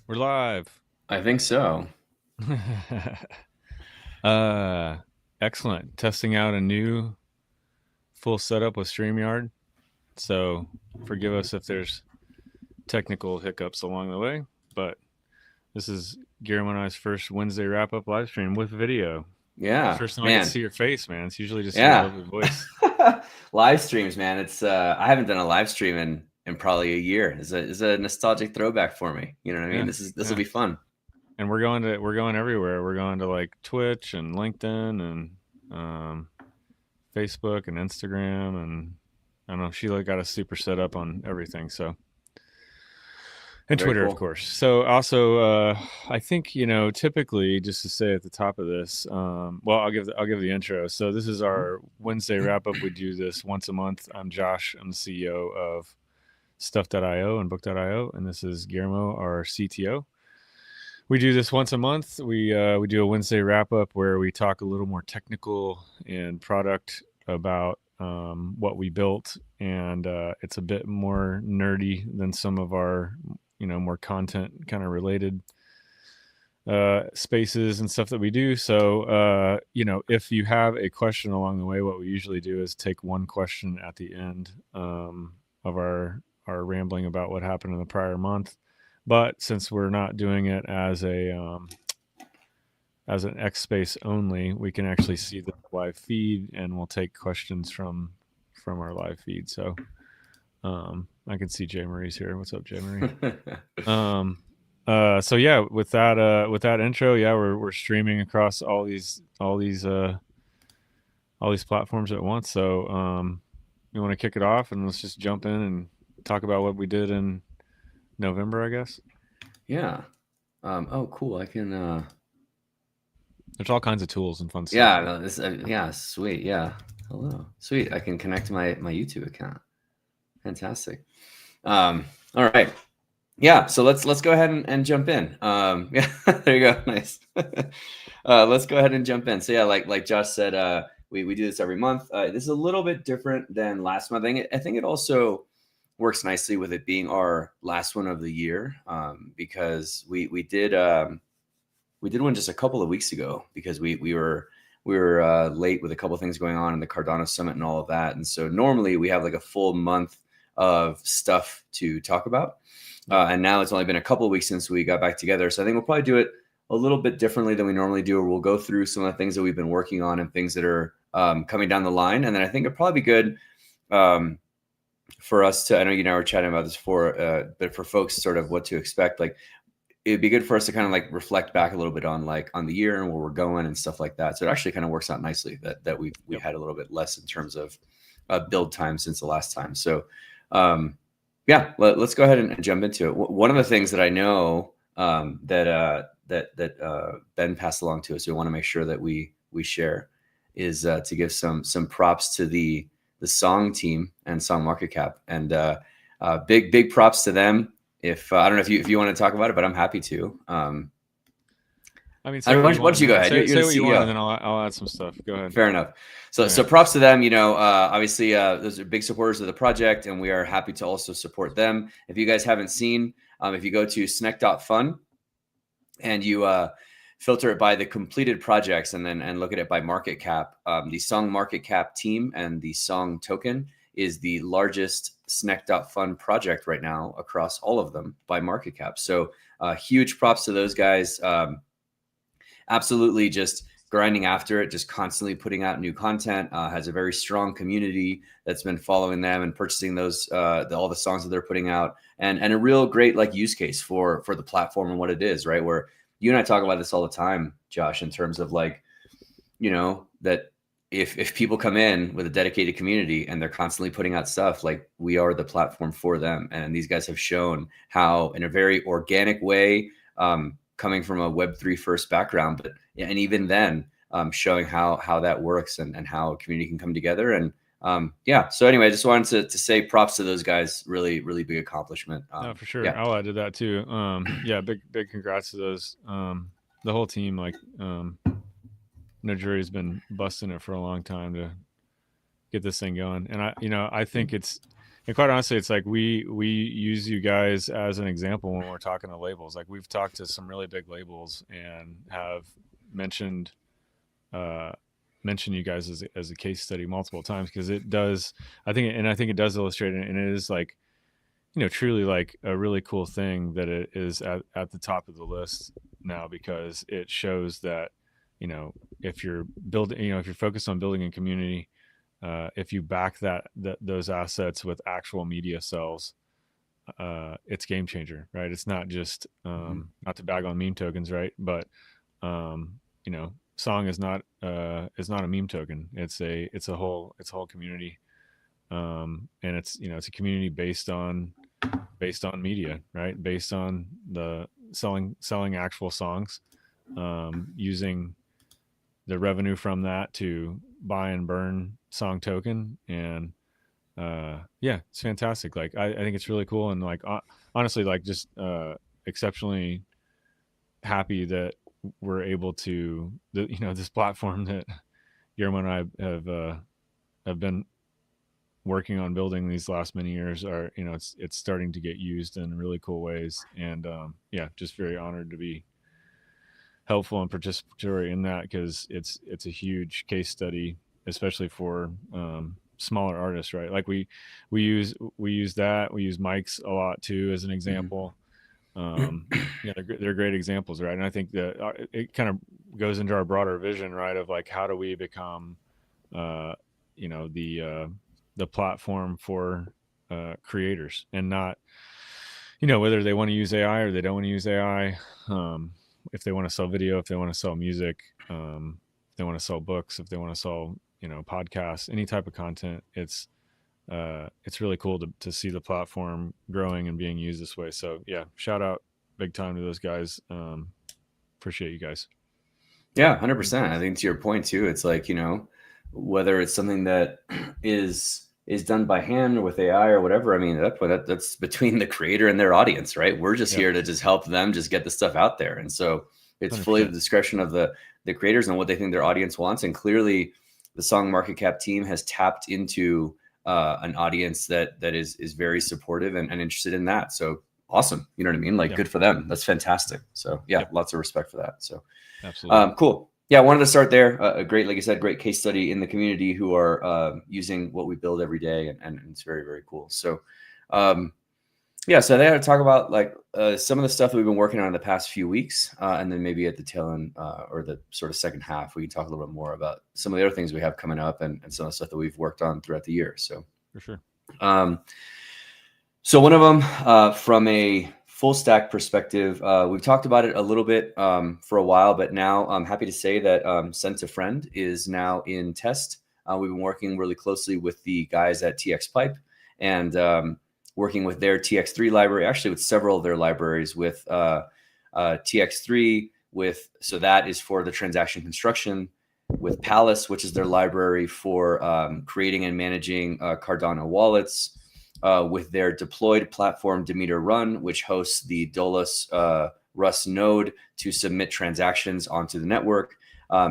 We're live. I think so. uh, Excellent. Testing out a new full setup with StreamYard. So forgive us if there's technical hiccups along the way, but this is Guillermo and I's first Wednesday wrap up live stream with video. Yeah, First time I get to man. see your face, man. It's usually just your Yeah. lovely voice. Live streams, man. It's I haven't done a live stream in probably a year. It's a nostalgic throwback for me. You know what I mean? Yeah, This will yeah. be fun. And we're going everywhere. We're going to like Twitch and LinkedIn and um, Facebook and Instagram and I don't know. Sheila got us super set up on everything. So and Very Twitter, of cool. course. So also, I think typically, just to say at the top of this, well, I'll give the intro. So this is Mhm. our Wednesday wrap up. We do this once a month. I'm Josh. I'm the CEO of Stuff.io and Book.io, and this is Guillermo, our CTO. We do this once a month. We do a Wednesday wrap up where we talk a little more technical and product about what we built, and it's a bit more nerdy than some of our more content kind of related spaces and stuff that we do. So if you have a question along the way, what we usually do is take one question at the end of our rambling about what happened in the prior month. But since we're not doing it as an X space only, we can actually see the live feed, and we'll take questions from our live feed. So I can see Jay Marie's here. What's up, Jay Marie? Um, so yeah, with that intro, yeah, we're streaming across all these platforms at once. So you want to kick it off, and let's just jump in and talk about what we did in November, I guess. Yeah. Oh, cool. I can. There's all kinds of tools and fun stuff. Yeah. No, yeah. Sweet. Yeah. Hello. Sweet. I can connect my YouTube account. Fantastic. All right. Yeah, so let's go ahead and jump in. Yeah, there you go. Nice. Let's go ahead and jump in. So yeah, like Josh said, we do this every month. This is a little bit different than last month. I think it also works nicely with it being our last one of the year, because we did one just a couple of weeks ago because we were late with a couple of things going on in the Cardano Summit and all of that. And so normally we have like a full month of stuff to talk about. And now it's only been a couple of weeks since we got back together. So I think we'll probably do it a little bit differently than we normally do, or we'll go through some of the things that we've been working on and things that are coming down the line. And then I think it'd probably be good for us to, I know you and I were chatting about this before, but for folks sort of what to expect, like it'd be good for us to kind of like reflect back a little bit on like on the year and where we're going and stuff like that. So it actually kind of works out nicely that we Yep. had a little bit less in terms of build time since the last time. So yeah, let's go ahead and jump into it. One of the things that I know that Ben passed along to us, we want to make sure that we share, is to give some props to the song team and Song Market Cap, and big props to them. If I don't know if you want to talk about it, but I'm happy to. I mean, I say don't what know, you why don't want, you go man. ahead? You're Say the say what you want, CEO. and then I'll add some stuff. Go ahead. Fair enough. So Yeah. props to them. Obviously, those are big supporters of the project, and we are happy to also support them. If you guys haven't seen, if you go to Sneck.fun and you filter it by the completed projects and look at it by market cap, the Song market cap team and the Song token is the largest Sneck.fun project right now across all of them by market cap. So huge props to those guys. Absolutely just grinding after it, just constantly putting out new content, has a very strong community that's been following them and purchasing those all the songs that they're putting out, and a real great like use case for the platform and what it is, right? Where you and I talk about this all the time, Josh, in terms of like, that if people come in with a dedicated community and they're constantly putting out stuff, like we are the platform for them. And these guys have shown how in a very organic way, coming from a Web3 first background, but and even then, showing how that works and how a community can come together. And yeah, so anyway, I just wanted to say props to those guys. Really, really big accomplishment. No, for sure. Yeah. I'll add to that too. Yeah, big congrats to those. The whole team, like, no jury's been busting it for a long time to get this thing going, and I think it's And quite honestly, it's like we use you guys as an example when we're talking to labels. Like we've talked to some really big labels and have mentioned uh, mentioned you guys as a case study multiple times because it does. I think it does illustrate it, and it is like truly like a really cool thing that it is at the top of the list now because it shows that if you're building if you're focused on building a community, if you back those assets with actual media cells, it's game changer, right? It's not just not to bag on meme tokens, right? But song is not a meme token. It's a whole community, and it's a community based on media, right? Based on the selling actual songs, using the revenue from that to buy and burn song token. And yeah, it's fantastic. Like I think it's really cool. And like honestly, like just exceptionally happy that we're able to this platform that Guillermo and I have been working on building these last many years are it's starting to get used in really cool ways. And yeah, just very honored to be helpful and participatory in that because it's a huge case study, especially for smaller artists, right? Like we use that. We use mics a lot too as an example. Yeah, they're great examples, right? And I think that it kind of goes into our broader vision, right, of like how do we become the platform for creators, and not whether they want to use AI or they don't want to use AI, if they want to sell video, if they want to sell music, if they want to sell books, if they want to sell podcasts, any type of content. It's really cool to see the platform growing and being used this way. So yeah, shout out big time to those guys. Appreciate you guys. Yeah, 100%. I think to your point too, it's like, whether it's something that is done by hand or with AI or whatever. I mean, that's between the creator and their audience, right? We're just here to just help them just get the stuff out there. And so it's 100%. Fully the discretion of the creators and what they think their audience wants. And clearly the Song Market Cap team has tapped into an audience that is very supportive and interested in that. So awesome. You know what I mean? Like good for them. That's fantastic. So yeah, lots of respect for that. So absolutely. Cool. Yeah, I wanted to start there. A great, like I said, great case study in the community who are using what we build every day, and it's very, very cool. So, yeah, so I had to talk about like some of the stuff that we've been working on in the past few weeks, and then maybe at the tail end or the sort of second half, we can talk a little bit more about some of the other things we have coming up and some of the stuff that we've worked on throughout the year. So for sure. So one of them from a full stack perspective, we've talked about it a little bit for a while, but now I'm happy to say that Send to Friend is now in test. We've been working really closely with the guys at TX-Pipe and working with their TX3 library, actually with several of their libraries, with TX3, so that is for the transaction construction, with Palace, which is their library for creating and managing Cardano wallets, with their deployed platform Demeter Run, which hosts the Dolus Rust node to submit transactions onto the network.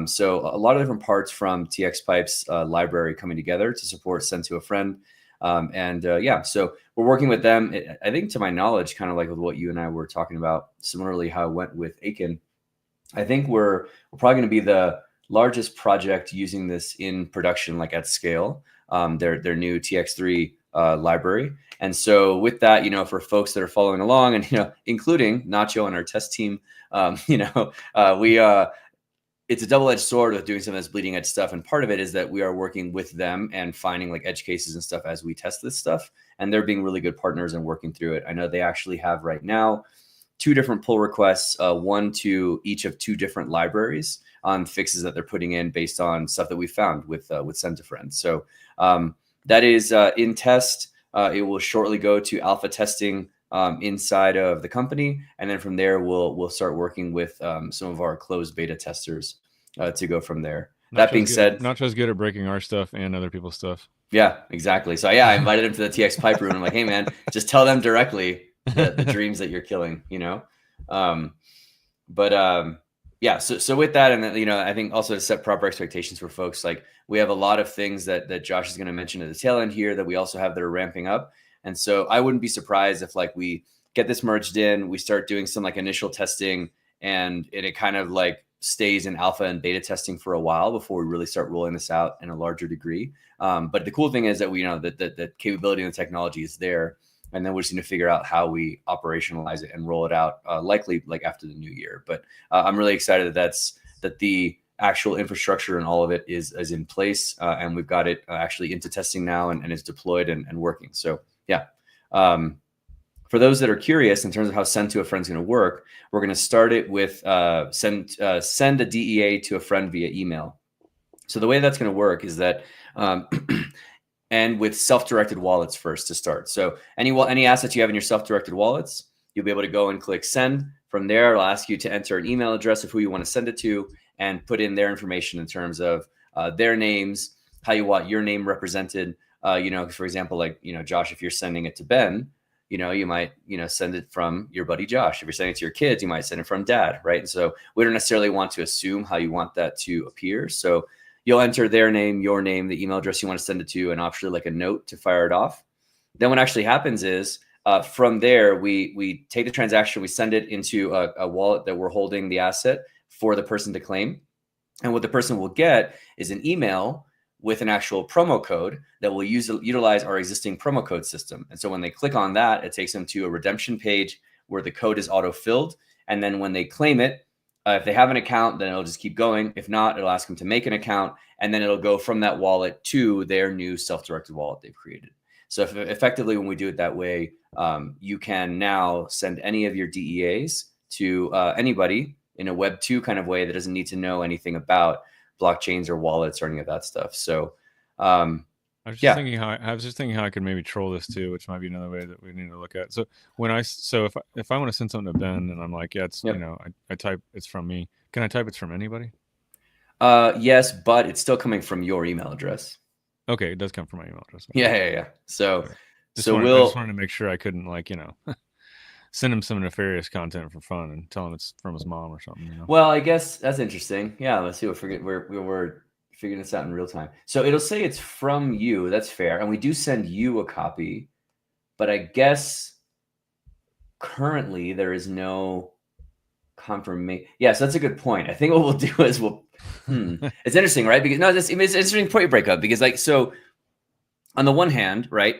So a lot of different parts from TX-Pipe's library coming together to support Send to a Friend. Yeah, so we're working with them. I think, to my knowledge, kind of like with what you and I were talking about, similarly how it went with Aiken, I think we're probably going to be the largest project using this in production, like at scale, their new TX3 library. And so with that, for folks that are following along and, including Nacho and our test team, it's a double-edged sword with doing some of this bleeding edge stuff. And part of it is that we are working with them and finding like edge cases and stuff as we test this stuff. And they're being really good partners and working through it. I know they actually have right now 2 different pull requests, one to each of 2 different libraries on fixes that they're putting in based on stuff that we found with Send to Friend. So that is in test. It will shortly go to alpha testing inside of the company, and then from there we'll start working with some of our closed beta testers to go from there. That being said, Nacho's good at breaking our stuff and other people's stuff. Yeah, exactly. So yeah, I invited him to the TX-Pipe room. I'm like, hey man, just tell them directly the dreams that you're killing, Yeah, so with that, and then, I think also to set proper expectations for folks, like we have a lot of things that Josh is going to mention at the tail end here that we also have that are ramping up. And so I wouldn't be surprised if like we get this merged in, we start doing some like initial testing, and it kind of like stays in alpha and beta testing for a while before we really start rolling this out in a larger degree. But the cool thing is that we know that the capability and the technology is there, and then we're just going to figure out how we operationalize it and roll it out, likely like after the new year. But I'm really excited that the actual infrastructure and all of it is in place, and we've got it actually into testing now, and it's deployed and working. So yeah. For those that are curious in terms of how send to a friend is going to work, we're going to start it with send a DEA to a friend via email. So the way that's going to work is that, and with self-directed wallets first to start. So any assets you have in your self-directed wallets, you'll be able to go and click send. From there, it'll ask you to enter an email address of who you want to send it to, and put in their information in terms of their names, how you want your name represented. For example, like, Josh, if you're sending it to Ben, you might, send it from your buddy Josh. If you're sending it to your kids, you might send it from dad, right? And so we don't necessarily want to assume how you want that to appear. So you'll enter their name, your name, the email address you want to send it to, and optionally like a note to fire it off. Then what actually happens is from there, we take the transaction, we send it into a wallet that we're holding the asset for the person to claim. And what the person will get is an email with an actual promo code that will utilize our existing promo code system. And so when they click on that, it takes them to a redemption page where the code is auto-filled. And then when they claim it, if they have an account, then it'll just keep going. If not, it'll ask them to make an account, and then it'll go from that wallet to their new self-directed wallet they've created. So effectively, when we do it that way, you can now send any of your DEAs to anybody in a Web 2 kind of way that doesn't need to know anything about blockchains or wallets or any of that stuff. So I was just thinking how I could maybe troll this too, which might be another way that we need to look at. So if I want to send something to Ben and I'm like, yeah, it's I type it's from me. Can I type it's from anybody? Yes, but it's still coming from your email address. Okay, it does come from my email address. Yeah. So I just wanted to make sure I couldn't send him some nefarious content for fun and tell him it's from his mom or something. Well, I guess that's interesting. Yeah, let's see. We're figuring this out in real time. So it'll say it's from you. That's fair. And we do send you a copy, but I guess currently there is no confirmation. Yes, that's a good point. I think what we'll do is it's interesting, right? Because it's an interesting point you break up, because so on the one hand, right,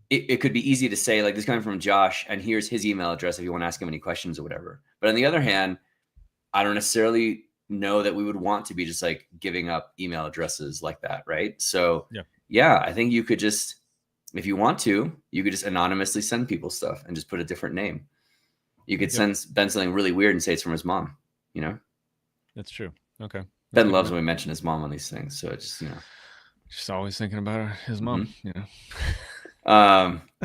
it could be easy to say like, this coming from Josh and here's his email address if you want to ask him any questions or whatever. But on the other hand, I don't necessarily know that we would want to be just like giving up email addresses like that, right? So yeah, I think you could just, if you want to, you could just anonymously send people stuff and just put a different name. You could send Ben something really weird and say it's from his mom, That's true. Okay. Ben loves when we mention his mom on these things. So it's just, just always thinking about his mom,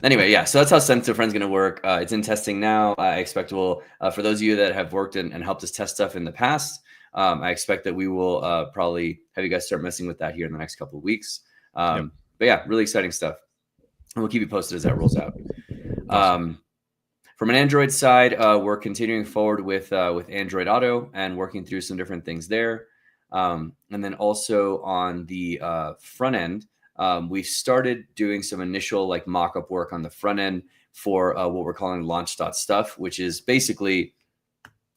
Anyway, yeah, so that's how Send to a Friend's going to work. It's in testing now. I expect we'll, for those of you that have worked and helped us test stuff in the past, I expect that we will probably have you guys start messing with that here in the next couple of weeks. But yeah, really exciting stuff. And we'll keep you posted as that rolls out. From an Android side, we're continuing forward with Android Auto and working through some different things there. And then also on the front end, we've started doing some initial like mock-up work on the front end for what we're calling launch.stuff, which is basically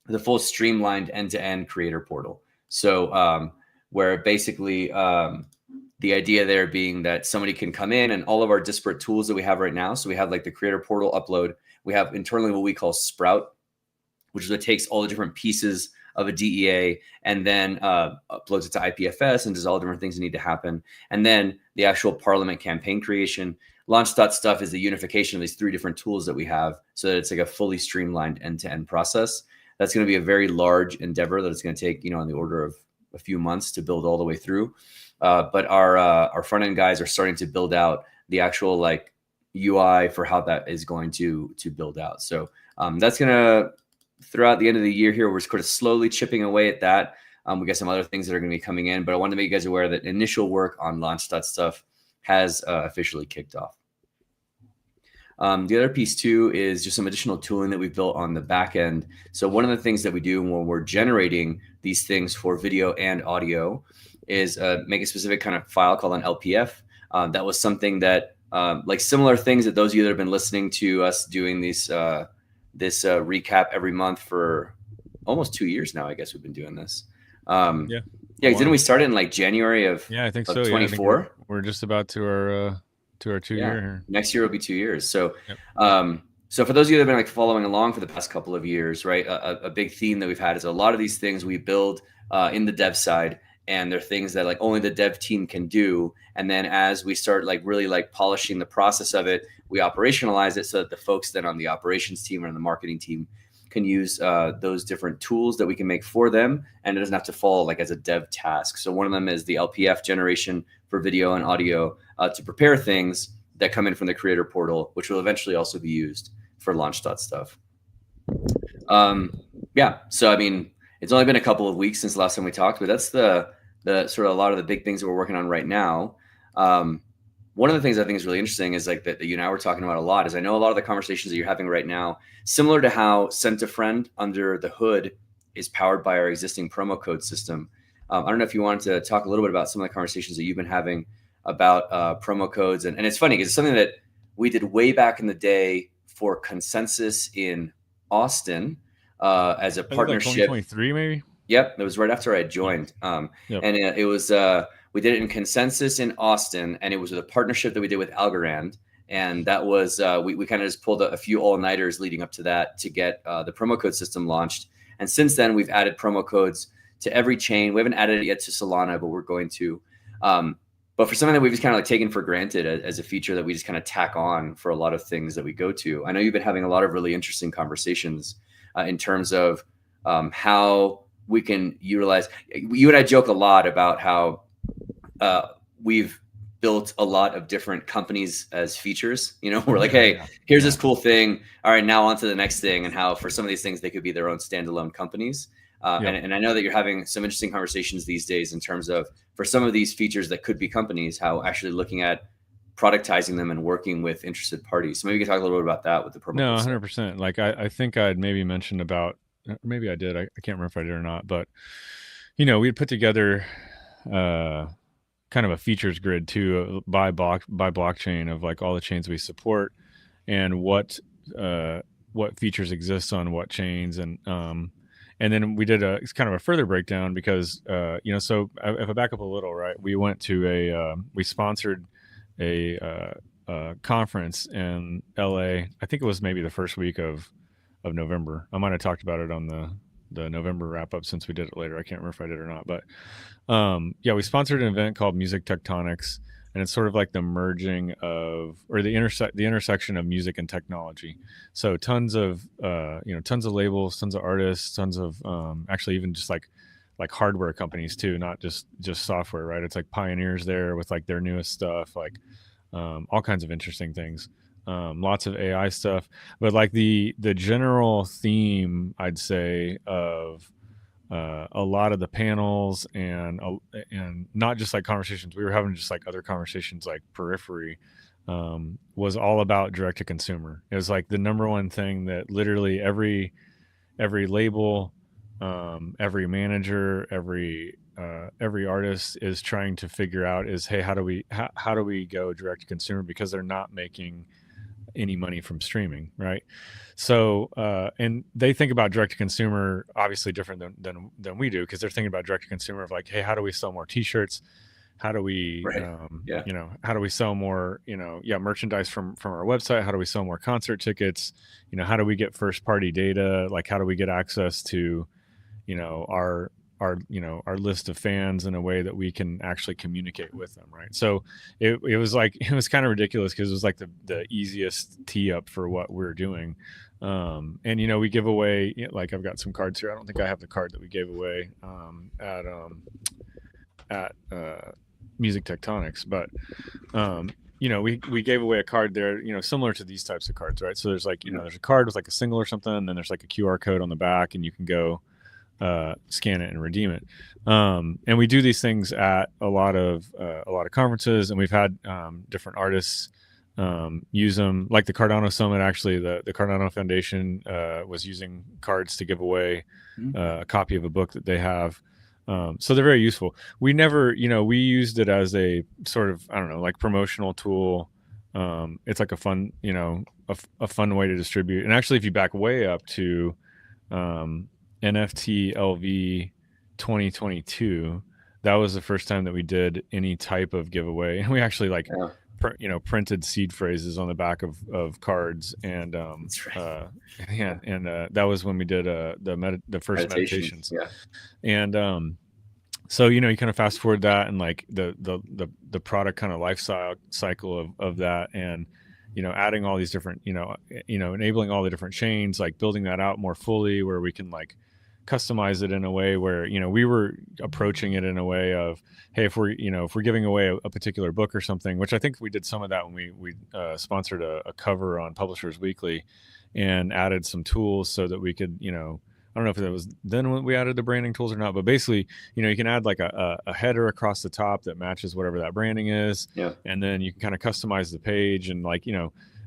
the full streamlined end-to-end creator portal. So where basically the idea there being that somebody can come in and all of our disparate tools that we have right now. So we have like the creator portal upload. We have internally what we call Sprout, which is what takes all the different pieces of a DEA and then uploads it to IPFS and does all the different things that need to happen. And then the actual Parliament campaign creation. Launch.stuff is the unification of these three different tools that we have so that it's like a fully streamlined end-to-end process. That's going to be a very large endeavor that it's going to take, on the order of a few months to build all the way through. But our front-end guys are starting to build out the actual like UI for how that is going to build out. So that's going to, throughout the end of the year here, we're sort of slowly chipping away at that. We got some other things that are going to be coming in, but I want to make you guys aware that initial work on launch.stuff has officially kicked off. The other piece too is just some additional tooling that we've built on the back end. So one of the things that we do when we're generating these things for video and audio is make a specific kind of file called an LPF. That was something that like similar things that those of you that have been listening to us doing these this recap every month for almost 2 years now. I guess we've been doing this. Yeah. Yeah, didn't we start it in like January of I think so. 24? Yeah, we're just about to our 2 year here. Next year will be 2 years. So yep. So for those of you that have been like following along for the past couple of years, right, a big theme that we've had is a lot of these things we build in the dev side, and they're things that like only the dev team can do. And then as we start like really like polishing the process of it, we operationalize it so that the folks then on the operations team or on the marketing team can use those different tools that we can make for them, and it doesn't have to fall like as a dev task. So one of them is the LPF generation for video and audio to prepare things that come in from the creator portal, which will eventually also be used for Launch.stuff. Yeah, so I mean, it's only been a couple of weeks since the last time we talked, but that's the sort of a lot of the big things that we're working on right now. One of the things I think is really interesting is like that you and I were talking about a lot is I know a lot of the conversations that you're having right now, similar to how Send a Friend under the hood is powered by our existing promo code system. I don't know if you wanted to talk a little bit about some of the conversations that you've been having about promo codes. And it's funny because it's something that we did way back in the day for Consensus in Austin as a partnership. Like 2023 maybe? Yep, it was right after I joined. And it was we did it in Consensus in Austin, and it was with a partnership that we did with Algorand. And that was we kind of just pulled a few all-nighters leading up to that to get the promo code system launched. And since then, we've added promo codes to every chain. We haven't added it yet to Solana, but we're going to. But for something that we've just kind of like taken for granted as a feature that we just kind of tack on for a lot of things that we go to. I know you've been having a lot of really interesting conversations in terms of how we can utilize. You and I joke a lot about how we've built a lot of different companies as features. You know, we're like, hey, here's this cool thing. All right, now on to the next thing. And how for some of these things, they could be their own standalone companies. And I know that you're having some interesting conversations these days in terms of for some of these features that could be companies, how actually looking at productizing them and working with interested parties. So maybe you can talk a little bit about that with the promo. No, 100%. Like I think I'd maybe mentioned about, maybe I did. I can't remember if I did or not, but you know, we'd put together kind of a features grid too by blockchain of like all the chains we support and what features exist on what chains. And then we did it's kind of a further breakdown because, you know, so if I back up a little, right, we went to we sponsored a conference in LA. I think it was maybe the first week of November. I might have talked about it on the November wrap up since we did it later. I can't remember if I did or not, but we sponsored an event called Music Tectonics, and it's sort of like the merging of, or the intersection of music and technology. So tons of tons of labels, tons of artists, tons of actually even just like hardware companies too, not just software, right? It's like pioneers there with like their newest stuff, like all kinds of interesting things. Lots of AI stuff, but like the general theme, I'd say, of a lot of the panels and not just like conversations we were having, just like other conversations like periphery, was all about direct to consumer. It was like the number one thing that literally every label, every manager, every artist is trying to figure out is, hey, how do we go direct to consumer, because they're not making any money from streaming, right? So and they think about direct to consumer obviously different than we do, because they're thinking about direct to consumer of like, hey, how do we sell more t-shirts, how do we you know, how do we sell more, you know, merchandise from our website, how do we sell more concert tickets, you know, how do we get first party data, like how do we get access to, you know, our list of fans in a way that we can actually communicate with them, right? So it was like, it was kind of ridiculous because it was like the easiest tee up for what we're doing. And you know, we give away, like I've got some cards here. I don't think I have the card that we gave away at Music Tectonics, but you know, we gave away a card there, you know, similar to these types of cards, right? So there's like, you know, there's a card with like a single or something, and then there's like a QR code on the back, and you can go scan it and redeem it. And we do these things at a lot of conferences, and we've had different artists use them, like the Cardano Summit. Actually, the Cardano Foundation was using cards to give away a copy of a book that they have. So they're very useful. We never, you know, we used it as a sort of, I don't know, like promotional tool it's like a fun, a fun way to distribute. And actually, if you back way up to NFT LV 2022, that was the first time that we did any type of giveaway, and we actually like printed seed phrases on the back of cards, and That's right. that was when we did the first meditations. Yeah. And so you kind of fast forward that, and like the product kind of life cycle of that, and adding all these different enabling all the different chains, like building that out more fully, where we can like customize it in a way where we were approaching it in a way of, hey, if we're giving away a particular book or something, which I think we did some of that when we sponsored a cover on Publishers Weekly, and added some tools so that we could I don't know if that was then when we added the branding tools or not, but basically, you can add like a header across the top that matches whatever that branding is. Yeah. And then you can kind of customize the page and like,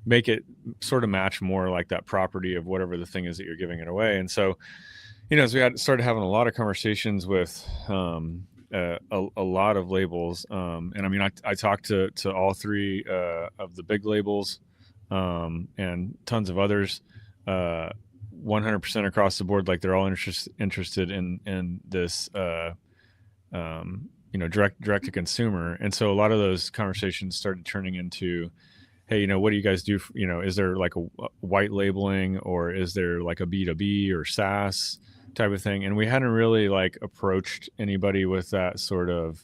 make it sort of match more like that property of whatever the thing is that you're giving it away. And so, as we started having a lot of conversations with a lot of labels, and I mean, I talked to all three of the big labels and tons of others, 100% across the board. Like they're all interested in this, direct to consumer. And so a lot of those conversations started turning into, hey, what do you guys do? Is there like a white labeling, or is there like a B2B or SaaS type of thing? And we hadn't really like approached anybody with that sort of,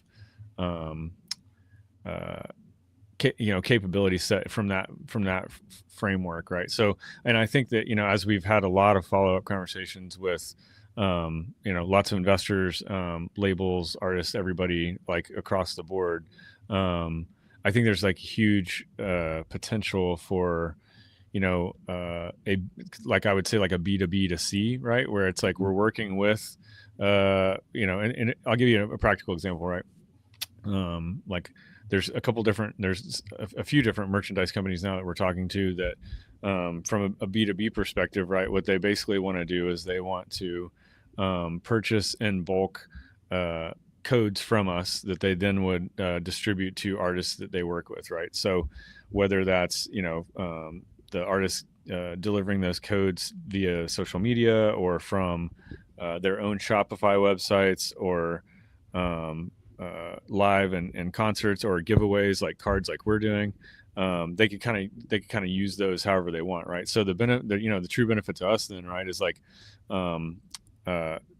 capability set from that framework, right? So, and I think that as we've had a lot of follow-up conversations with lots of investors, labels, artists, everybody like across the board, I think there's like huge potential for like I would say like a B2B to C, right, where it's like we're working with and I'll give you a practical example, right? Like there's a few different merchandise companies now that we're talking to that from a B2B perspective, right, what they basically want to do is they want to purchase in bulk codes from us that they then would distribute to artists that they work with, right? So whether that's the artist delivering those codes via social media, or from their own Shopify websites, or live and concerts, or giveaways like cards like we're doing, they could kind of use those however they want, right? So the true benefit to us then, right, is like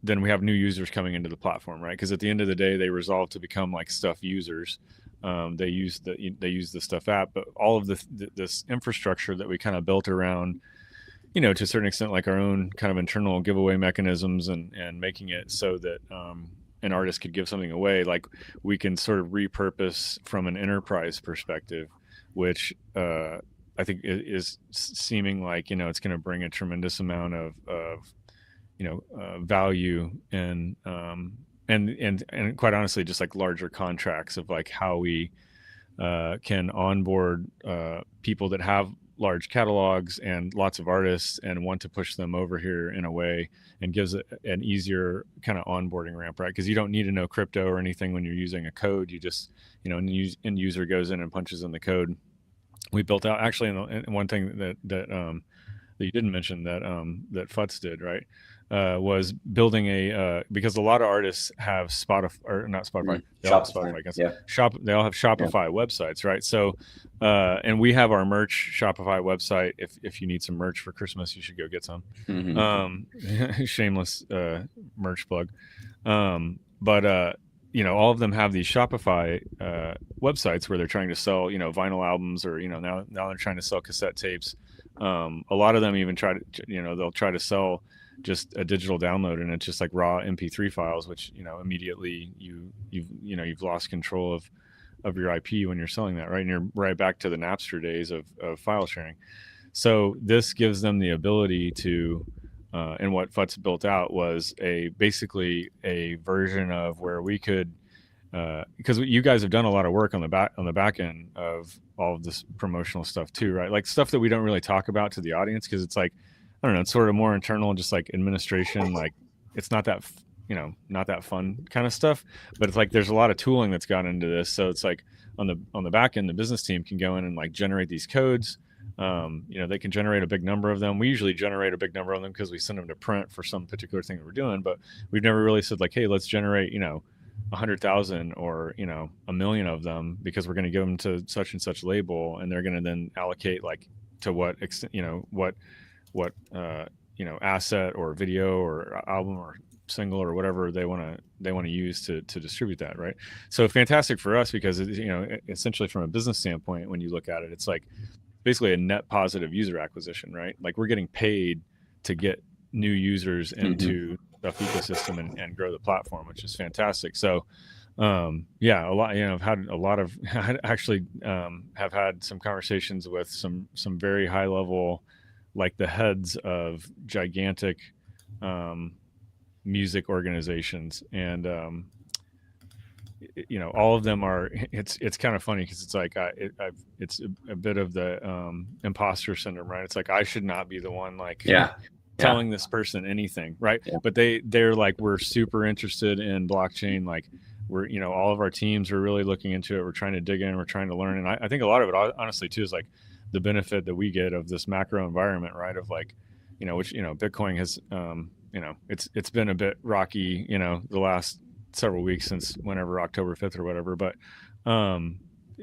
then we have new users coming into the platform, right? Because at the end of the day, they resolve to become like stuff users. They use the Stuff app, but all of this infrastructure that we kind of built around, to a certain extent, like our own kind of internal giveaway mechanisms, and making it so that an artist could give something away, like we can sort of repurpose from an enterprise perspective, which I think is seeming like it's going to bring a tremendous amount of value, and quite honestly, just like larger contracts of like how we can onboard people that have large catalogs and lots of artists and want to push them over here in a way, and gives it an easier kind of onboarding ramp, right? Because you don't need to know crypto or anything when you're using a code. You just end user goes in and punches in the code. We built out actually, and one thing that you didn't mention that Futz did, right, was building because a lot of artists have Spotify, or not Spotify, they all have Spotify, I guess. Yeah. They all have Shopify websites, right? So, and we have our merch Shopify website. If you need some merch for Christmas, you should go get some. Mm-hmm. Shameless merch plug. But all of them have these Shopify websites where they're trying to sell, vinyl albums, or now they're trying to sell cassette tapes. A lot of them even try to, they'll try to sell just a digital download, and it's just like raw MP3 files, which immediately you've lost control of your IP when you're selling that, right? And you're right back to the Napster days of file sharing. So this gives them the ability to, and what Futz built out was basically a version of where we could, because you guys have done a lot of work on the back end of all of this promotional stuff too, right? Like stuff that we don't really talk about to the audience, because it's like, I don't know, it's sort of more internal, just like administration. Like it's not that, not that fun kind of stuff, but it's like there's a lot of tooling that's gone into this. So it's like on the back end, the business team can go in and like generate these codes. They can generate a big number of them. We usually generate a big number of them because we send them to print for some particular thing that we're doing, but we've never really said like, hey, let's generate 100,000 or 1,000,000 of them, because we're going to give them to such and such label, and they're going to then allocate like to what extent, what asset or video or album or single or whatever they want to use to distribute that, right? So fantastic for us, because essentially from a business standpoint, when you look at it, it's like basically a net positive user acquisition, right? Like we're getting paid to get new users into the ecosystem and grow the platform, which is fantastic. So a lot, I've had a lot of actually have had some conversations with some very high level, like the heads of gigantic music organizations, and all of them are, it's kind of funny because it's like it's a bit of the imposter syndrome, right? It's like I should not be the one like telling this person anything, right? But they're like, we're super interested in blockchain, like we're all of our teams are really looking into it, we're trying to dig in, we're trying to learn. And I think a lot of it honestly too is like the benefit that we get of this macro environment, right? Of like which Bitcoin has it's been a bit rocky the last several weeks since whenever October 5th or whatever, but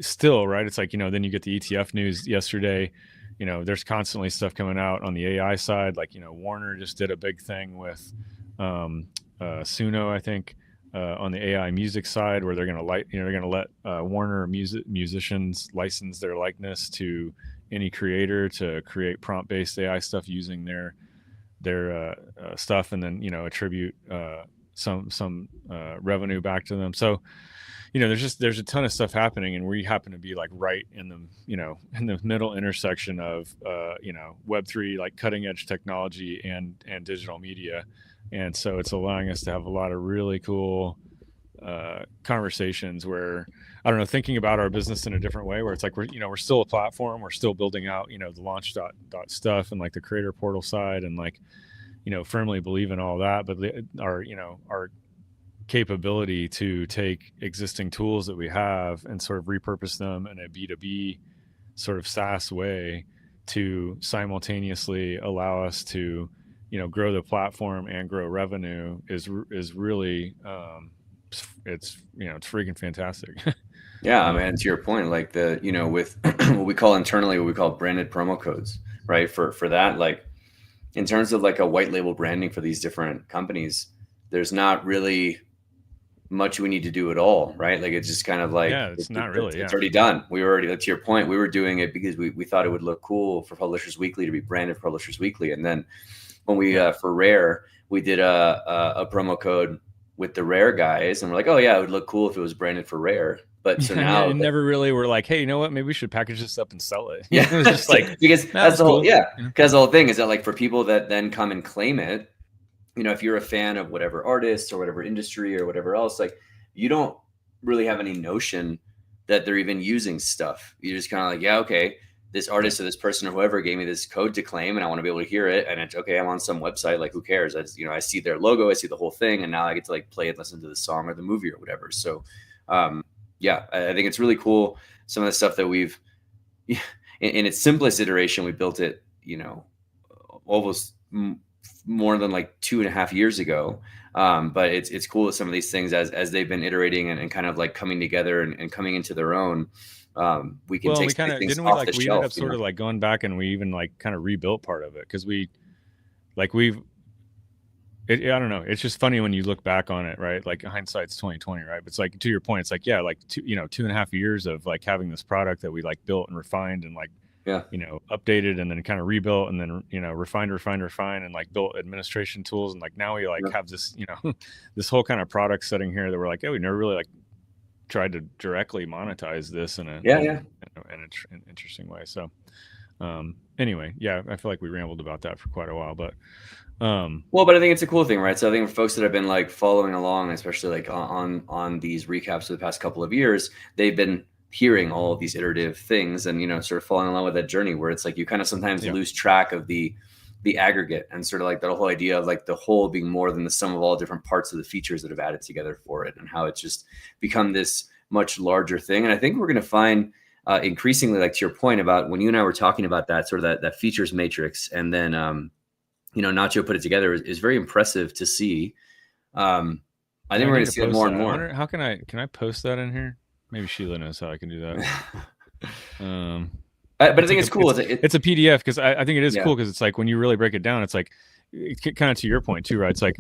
still, right, it's like then you get the ETF news yesterday. There's constantly stuff coming out on the AI side, like Warner just did a big thing with Suno, I think, on the AI music side, where they're going to let Warner musicians license their likeness to any creator to create prompt-based AI stuff using their stuff, and then attribute some revenue back to them. So there's a ton of stuff happening, and we happen to be like right in the in the middle intersection of Web3, like cutting edge technology and digital media. And so it's allowing us to have a lot of really cool conversations where, I don't know, thinking about our business in a different way, where it's like we're still a platform, we're still building out the launch dot stuff and like the creator portal side, and like firmly believe in all that, but our capability to take existing tools that we have and sort of repurpose them in a B2B sort of SaaS way to simultaneously allow us to grow the platform and grow revenue is really it's freaking fantastic. Yeah, I mean, to your point, like with what we call internally, what we call branded promo codes, right? For that, like in terms of like a white label branding for these different companies, there's not really much we need to do at all, right? Like it's just kind of like it's already done. We were already, to your point, we were doing it because we thought it would look cool for Publishers Weekly to be branded for Publishers Weekly. And then when we for Rare, we did a promo code with the Rare guys, and we're like, oh yeah, it would look cool if it was branded for Rare. But so now it never really were like, hey, you know what? Maybe we should package this up and sell it. Yeah, it was just like because that's the whole because the whole thing is that like for people that then come and claim it, if you're a fan of whatever artists or whatever industry or whatever else, like you don't really have any notion that they're even using stuff. You're just kind of like, yeah, okay, this artist or this person or whoever gave me this code to claim, and I want to be able to hear it. And it's okay, I'm on some website, like who cares? I see their logo, I see the whole thing, and now I get to like play and listen to the song or the movie or whatever. So yeah, I think it's really cool. Some of the stuff that we've, in its simplest iteration, we built it, almost more than like 2.5 years ago. But it's cool with some of these things as they've been iterating and kind of like coming together and coming into their own. We can take things off the shelf. We ended up sort of like going back, and we even like kind of rebuilt part of it, because I don't know. It's just funny when you look back on it, right? Like hindsight's 2020, right? But it's like, to your point, it's like, yeah, like 2.5 years of like having this product that we like built and refined and like, updated and then kind of rebuilt and then, refined and like built administration tools. And like, now we like have this, this whole kind of product setting here that we're like, we never really like tried to directly monetize this in an interesting way. So anyway, I feel like we rambled about that for quite a while, but but I think it's a cool thing, right? So I think for folks that have been like following along, especially like on these recaps for the past couple of years, they've been hearing all of these iterative things and sort of following along with that journey where it's like you kind of sometimes lose track of the aggregate, and sort of like that whole idea of like the whole being more than the sum of all different parts of the features that have added together for it, and how it's just become this much larger thing. And I think we're going to find increasingly, like to your point about when you and I were talking about that sort of that features matrix, and then Nacho put it together is very impressive to see. I think we're going to see it more and more. I wonder, how can I post that in here? Maybe Sheila knows how I can do that. But I think it's cool. It's a PDF, because I think it is cool, because it's like when you really break it down, it's like kind of to your point too, right? It's like,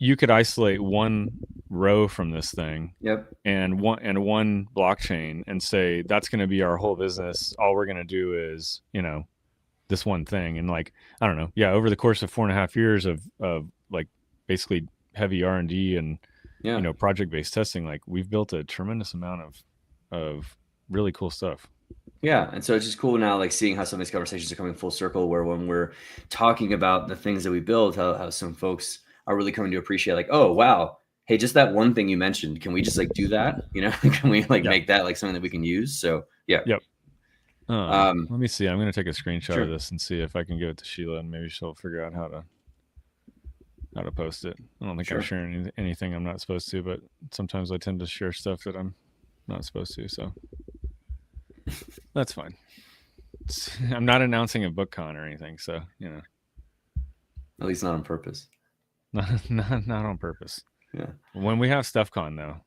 you could isolate one row from this thing, and one blockchain, and say that's going to be our whole business. All we're going to do is this one thing, and like I don't know, over the course of 4.5 years of like basically heavy R&D and project-based testing, like we've built a tremendous amount of really cool stuff. Yeah. And so it's just cool now, like seeing how some of these conversations are coming full circle, where when we're talking about the things that we build, how some folks are really coming to appreciate, like, oh, wow, hey, just that one thing you mentioned, can we just like do that? Can we like make that like something that we can use? So, yeah. Yep. Let me see. I'm going to take a screenshot of this and see if I can give it to Sheila, and maybe she'll figure out how to post it. I don't think I'm sharing anything I'm not supposed to, but sometimes I tend to share stuff that I'm not supposed to. So that's fine. I'm not announcing a BookCon or anything, so at least not on purpose. Not on purpose. Yeah. When we have StuffCon though,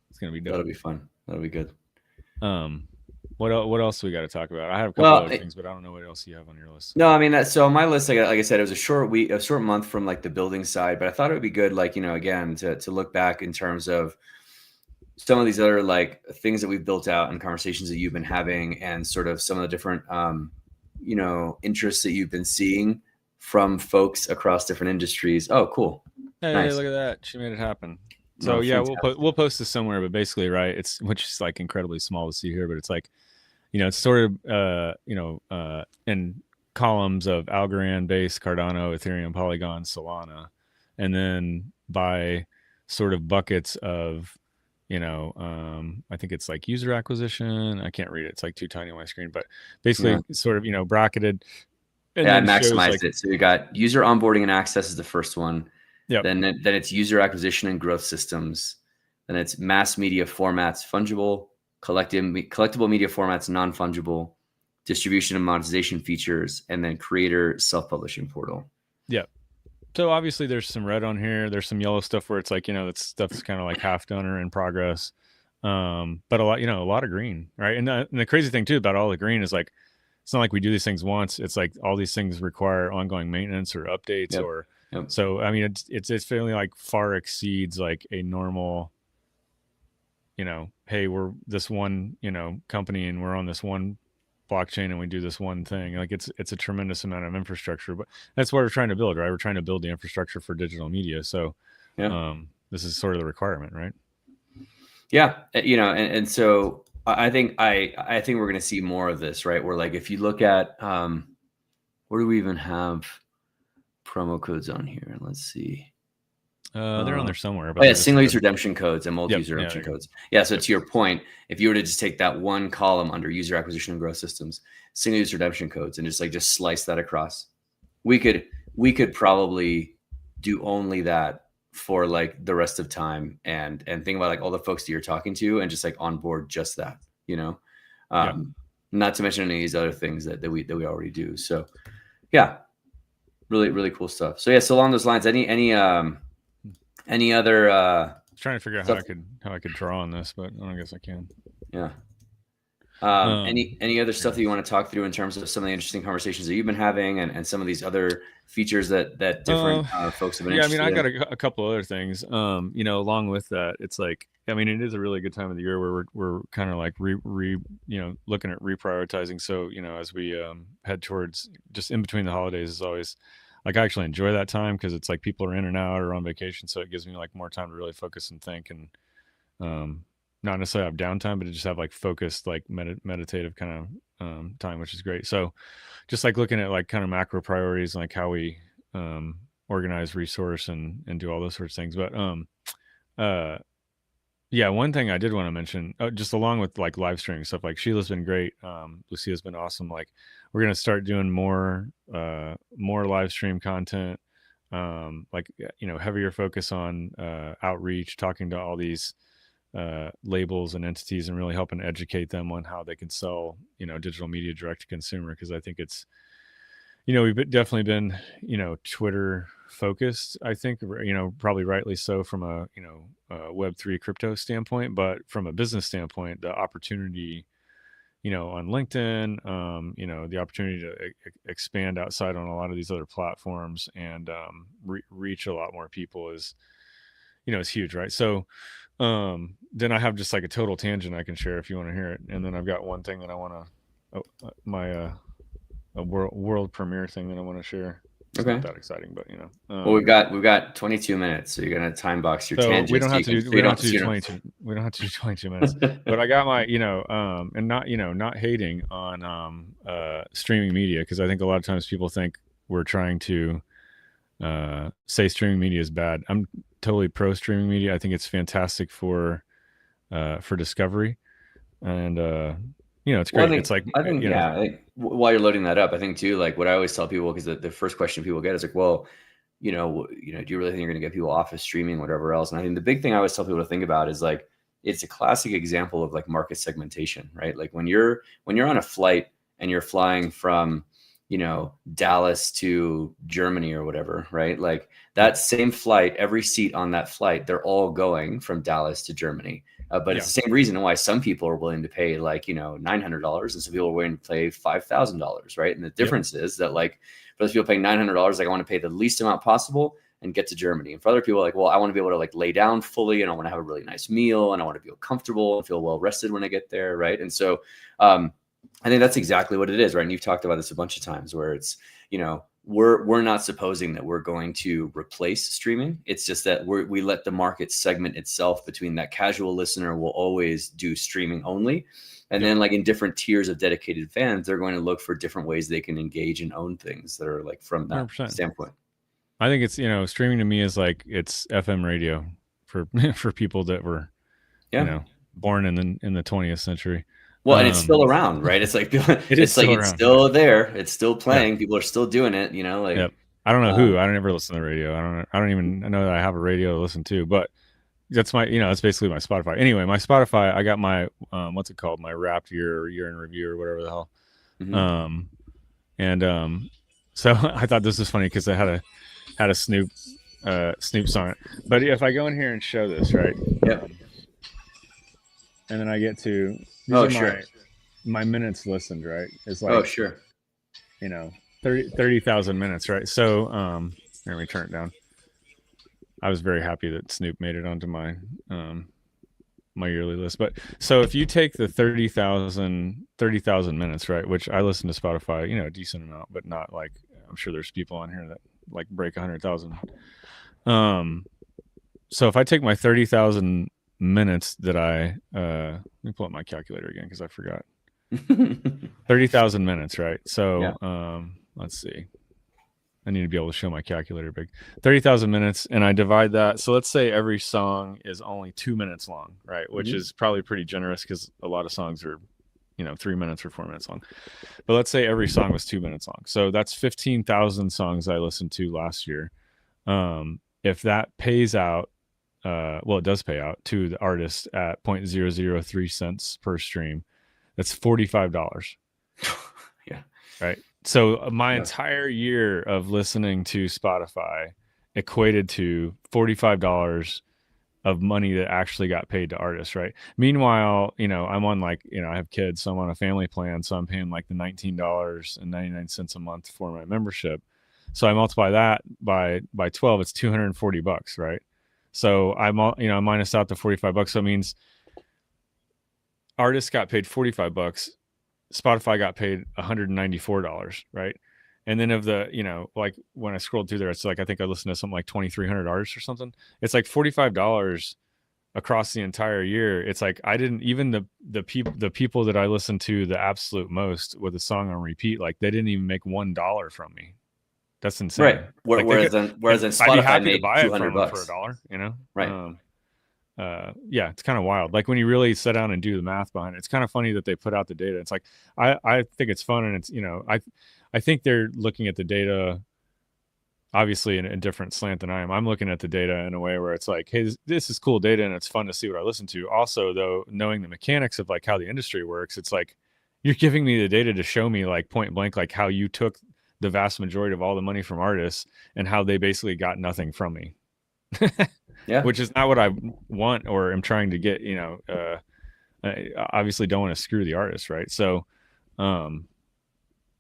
it's gonna be dope. That'll be fun. That'll be good. What else we got to talk about? I have a couple other things, but I don't know what else you have on your list. No, I mean so on my list, like I said, it was a short month from like the building side, but I thought it would be good, like again to look back in terms of some of these other like things that we've built out and conversations that you've been having, and sort of some of the different interests that you've been seeing from folks across different industries. Oh, cool. Hey, nice. Look at that. She made it happen. So we'll post this somewhere, but basically, right, which is like incredibly small to see here, but it's like, it's sort of, in columns of Algorand, Base, Cardano, Ethereum, Polygon, Solana, and then by sort of buckets of, I think it's like user acquisition. I can't read it. It's like too tiny on my screen, but basically sort of, bracketed. And I maximized it. So you got user onboarding and access is the first one. Yeah. Then it's user acquisition and growth systems. Then it's mass media formats, fungible, collectible media formats, non-fungible, distribution and monetization features, and then creator self-publishing portal. Yeah. So obviously there's some red on here. There's some yellow stuff where it's like, that stuff's kind of like half done or in progress. But a lot of green, right? And the crazy thing too about all the green is like, it's not like we do these things once. It's like all these things require ongoing maintenance or updates so I mean it's feeling like far exceeds like a normal, hey, we're this one, company and we're on this one blockchain and we do this one thing. Like it's a tremendous amount of infrastructure, but that's what we're trying to build, right? We're trying to build the infrastructure for digital media. So this is sort of the requirement, right? Yeah. And so I think we're going to see more of this, right? Where like, if you look at, where do we even have promo codes on here? Let's see. They're on there somewhere. But single use redemption codes and multi-user redemption codes. Yeah. So to your point, if you were to just take that one column under user acquisition and growth systems, single use redemption codes, and just slice that across, we could probably do only that for like the rest of time, and think about like all the folks that you're talking to and just like onboard just that, not to mention any of these other things that we already do. So yeah, really, really cool stuff. So yeah, so along those lines, any other I was trying to figure out how I could draw on this, but I guess I can. Yeah. Any other stuff that you want to talk through in terms of some of the interesting conversations that you've been having, and some of these other features that different folks have been interested in? I mean, I got a couple other things. Along with that, it's like, I mean, it is a really good time of the year where we're kind of like looking at reprioritizing. So, as we head towards just in between the holidays is always like, I actually enjoy that time because it's like people are in and out or on vacation. So it gives me like more time to really focus and think, and not necessarily have downtime, but to just have like focused, like meditative kind of time, which is great. So just like looking at like kind of macro priorities, like how we organize resource and do all those sorts of things. But one thing I did want to mention, just along with like live streaming stuff, like Sheila's been great. Lucia's been awesome. Like we're going to start doing more live stream content, heavier focus on outreach, talking to all these labels and entities and really helping educate them on how they can sell, digital media direct to consumer. Because I think it's, we've definitely been, Twitter focused, I think, probably rightly so from a, Web3 crypto standpoint, but from a business standpoint, the opportunity, on LinkedIn, the opportunity to expand outside on a lot of these other platforms and reach a lot more people is huge, right? So then I have just like a total tangent I can share if you want to hear it, and then I've got one thing that I want to a world premiere thing that I want to share. It's not that exciting, but well, we've got 22 minutes, so you're gonna time box your tangents. We don't have to do 22. We don't have to do 22 minutes. But I got my, and not hating on streaming media, because I think a lot of times people think we're trying to say streaming media is bad. I'm totally pro streaming media. I think it's fantastic for discovery, and it's great. I think while you're loading that up, I think too, like what I always tell people, because the first question people get is like, well, do you really think you're going to get people off of streaming, whatever else? And I think the big thing I always tell people to think about is like, it's a classic example of like market segmentation, right? Like when you're on a flight and you're flying from, Dallas to Germany or whatever, right? Like that same flight, every seat on that flight, they're all going from Dallas to Germany. But it's the same reason why some people are willing to pay like, $900 and some people are willing to pay $5,000, right? And the difference is that like for those people paying $900, like I want to pay the least amount possible and get to Germany. And for other people, like, well, I want to be able to like lay down fully and I want to have a really nice meal and I want to feel comfortable and feel well rested when I get there, right? And so I think that's exactly what it is, right? And you've talked about this a bunch of times where it's, we're not supposing that we're going to replace streaming. It's just that we let the market segment itself between that casual listener will always do streaming only. And then like in different tiers of dedicated fans, they're going to look for different ways they can engage and own things that are like from that 100%. Standpoint. I think it's, streaming to me is like, it's FM radio for people that were, born in the 20th century. Well, and it's still around, right? It's like it's still there. It's still playing. People are still doing it. Like I don't know who. I don't ever listen to the radio. I don't even know that I have a radio to listen to. But that's my, it's basically my Spotify. Anyway, my Spotify. I got my what's it called? My Wrapped year in review or whatever the hell. Mm-hmm. So I thought this was funny because I had a Snoop song. But if I go in here and show this, right? Yeah. And then I get to my minutes listened, right? It's like 30,000 minutes, right? So let me turn it down. I was very happy that Snoop made it onto my my yearly list. But so if you take the 30,000 minutes, right, which I listen to Spotify, a decent amount, but not like, I'm sure there's people on here that like break 100,000. So if I take my 30,000 minutes that let me pull up my calculator again because I forgot. 30,000 minutes, right? So let's see. I need to be able to show my calculator big. 30,000 minutes, and I divide that. So let's say every song is only 2 minutes long, right? Which is probably pretty generous because a lot of songs are, 3 minutes or 4 minutes long. But let's say every song was 2 minutes long. So that's 15,000 songs I listened to last year. If that pays out, it does pay out to the artist at 0.003 cents per stream. That's $45. Yeah. Right. So my entire year of listening to Spotify equated to $45 of money that actually got paid to artists. Right. Meanwhile, I'm on like, I have kids, so I'm on a family plan. So I'm paying like the $19.99 a month for my membership. So I multiply that by 12, it's $240, right? So I minus out the $45. So it means artists got paid $45. Spotify got paid $194, right? And then of the, like when I scrolled through there, it's like I think I listened to something like 2,300 artists or something. It's like $45 across the entire year. It's like I didn't even the people that I listened to the absolute most with a song on repeat, like they didn't even make $1 from me. That's insane. Right. Like whereas in Spotify, I'd be happy to buy it $200 for $1, Right. It's kind of wild. Like when you really sit down and do the math behind it, it's kind of funny that they put out the data. It's like, I think it's fun. And it's, I think they're looking at the data obviously in a different slant than I am. I'm looking at the data in a way where it's like, hey, this is cool data and it's fun to see what I listen to. Also, though, knowing the mechanics of like how the industry works, it's like you're giving me the data to show me like point blank like how you took the vast majority of all the money from artists and how they basically got nothing from me. Yeah. Which is not what I want or am trying to get, I obviously don't want to screw the artist, right? So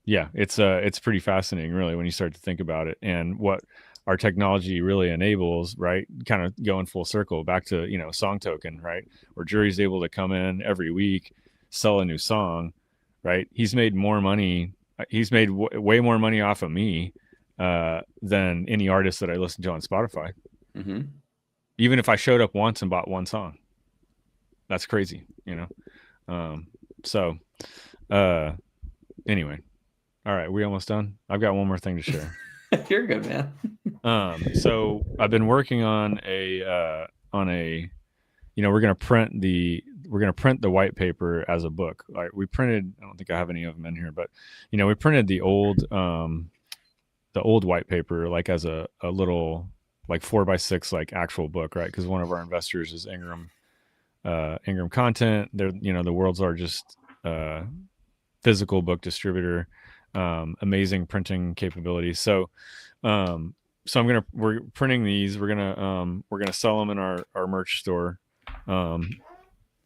yeah, it's pretty fascinating really when you start to think about it and what our technology really enables, right? Kind of going full circle back to, Song Token, right? Where Jury's able to come in every week, sell a new song, right? He's made more money. He's made way more money off of me than any artist that I listen to on Spotify. Mm-hmm. Even if I showed up once and bought one song, that's crazy, So, anyway, all right, we almost done. I've got one more thing to share. You're good, man. So I've been working on we're gonna print the white paper as a book. Like we printed, I don't think I have any of them in here, but we printed the old white paper like as a little like 4x6 like actual book, right? Because one of our investors is Ingram Content. They're the world's largest physical book distributor. Amazing printing capabilities. So we're printing these. We're gonna sell them in our merch store.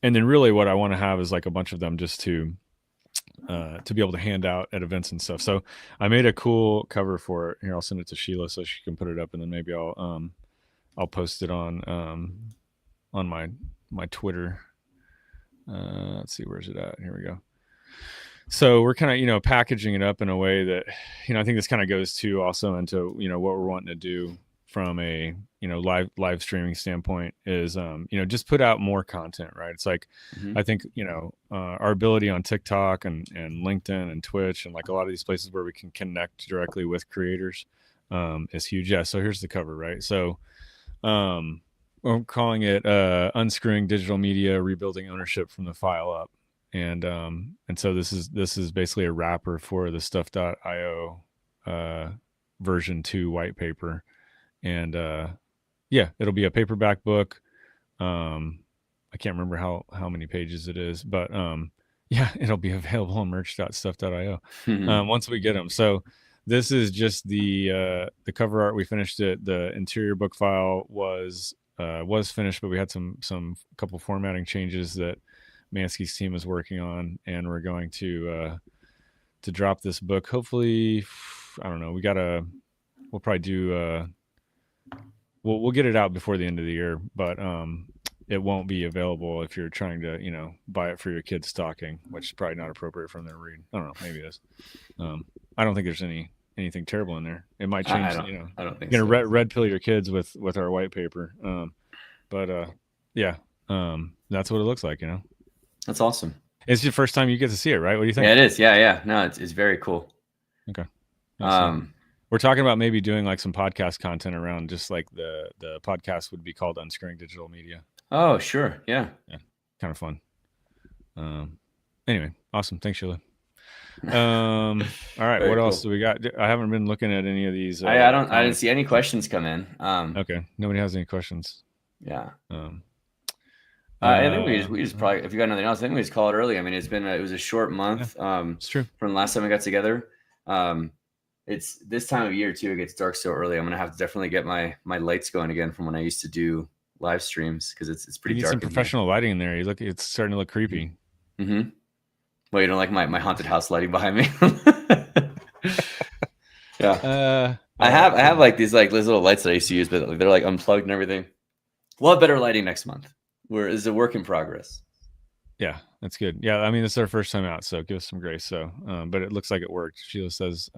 And then really what I want to have is like a bunch of them just to be able to hand out at events and stuff. So I made a cool cover for it. Here, I'll send it to Sheila so she can put it up, and then maybe I'll post it on my Twitter. Let's see, where's it at? Here we go. So we're kind of packaging it up in a way that I think this kind of goes to also into what we're wanting to do from a live streaming standpoint is just put out more content, right? It's like I think our ability on TikTok and LinkedIn and Twitch and like a lot of these places where we can connect directly with creators is huge. Yeah, so here's the cover, right? So I'm calling it Unscrewing Digital Media, Rebuilding Ownership from the File Up. And so this is basically a wrapper for the Stuff.io version 2 white paper. And yeah, it'll be a paperback book. I can't remember how many pages it is, but yeah, it'll be available on merch.stuff.io once we get them. So this is just the cover art. We finished it. The interior book file was finished, but we had some couple formatting changes that Mansky's team is working on, and we're going to drop this book. Hopefully, I don't know. We'll probably do. We'll get it out before the end of the year, but it won't be available if you're trying to buy it for your kid's stocking, which is probably not appropriate for them to read. I don't know. Maybe it is. I don't think there's anything terrible in there. It might change. I don't think you're gonna so. red pill your kids with our white paper. But yeah, that's what it looks like. That's awesome. It's your first time you get to see it, right? What do you think? Yeah, it is. Yeah. No, it's very cool. Okay. We're talking about maybe doing like some podcast content around just like the podcast would be called Unscrewing Digital Media. Oh, sure. Yeah. Kind of fun. Anyway, awesome. Thanks, Sheila. All right. What else do we got? I haven't been looking at any of these. I didn't see any questions come in. Okay. Nobody has any questions. Yeah. I think we just probably, if you got nothing else, I think we just call it early. I mean, it was a short month. Yeah, it's true. From the last time we got together. It's this time of year too. It gets dark so early. I'm gonna have to definitely get my lights going again from when I used to do live streams because it's pretty dark. Some professional lighting in there. It's starting to look creepy. Mm-hmm. Well, you don't like my haunted house lighting behind me? Yeah. I have like these little lights that I used to use, but they're like unplugged and everything. We'll have better lighting next month. It's a work in progress. Yeah, that's good. Yeah, I mean, this is our first time out, so give us some grace. So, but it looks like it worked. Sheila says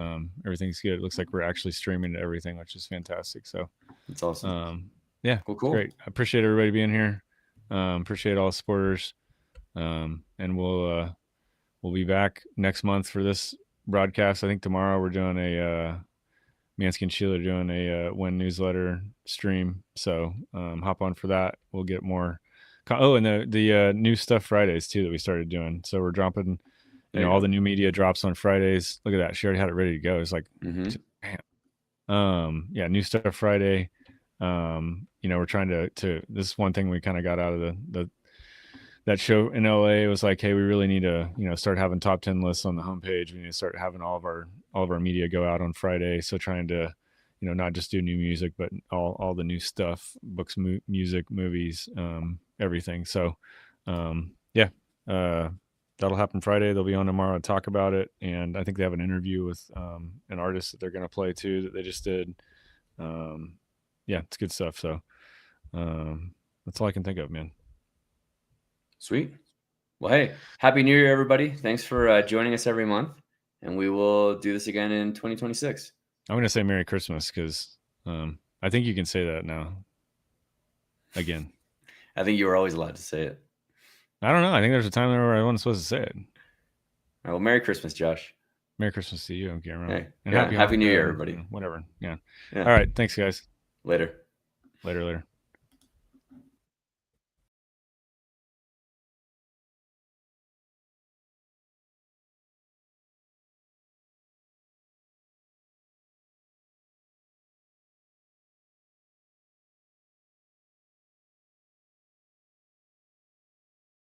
everything's good. It looks like we're actually streaming to everything, which is fantastic. So that's awesome. Yeah, cool. Great. I appreciate everybody being here. Appreciate all the supporters. And we'll be back next month for this broadcast. I think tomorrow we're doing Mansky and Sheila are doing a Win newsletter stream. So hop on for that. We'll get more. Oh, and the new stuff Fridays too that we started doing. So we're dropping, all the new media drops on Fridays. Look at that. She already had it ready to go. It's like, man, Yeah, new stuff Friday. We're trying to this is one thing we kind of got out of the that show in LA. Was like, hey, we really need to, start having top 10 lists on the homepage. We need to start having all of our media go out on Friday. So trying to, not just do new music, but all the new stuff, books, music, movies, everything. So, yeah, that'll happen Friday. They'll be on tomorrow to talk about it. And I think they have an interview with an artist that they're going to play too, that they just did. Yeah, it's good stuff. So that's all I can think of, man. Sweet. Well, hey, Happy New Year, everybody. Thanks for joining us every month. And we will do this again in 2026. I'm going to say Merry Christmas because I think you can say that now. Again. I think you were always allowed to say it. I don't know. I think there's a time where I wasn't supposed to say it. All right, well, Merry Christmas, Josh. Merry Christmas to you, Guillermo. Hey, and Happy New Year, everybody. Whatever. Yeah. All right. Thanks, guys. Later. Later.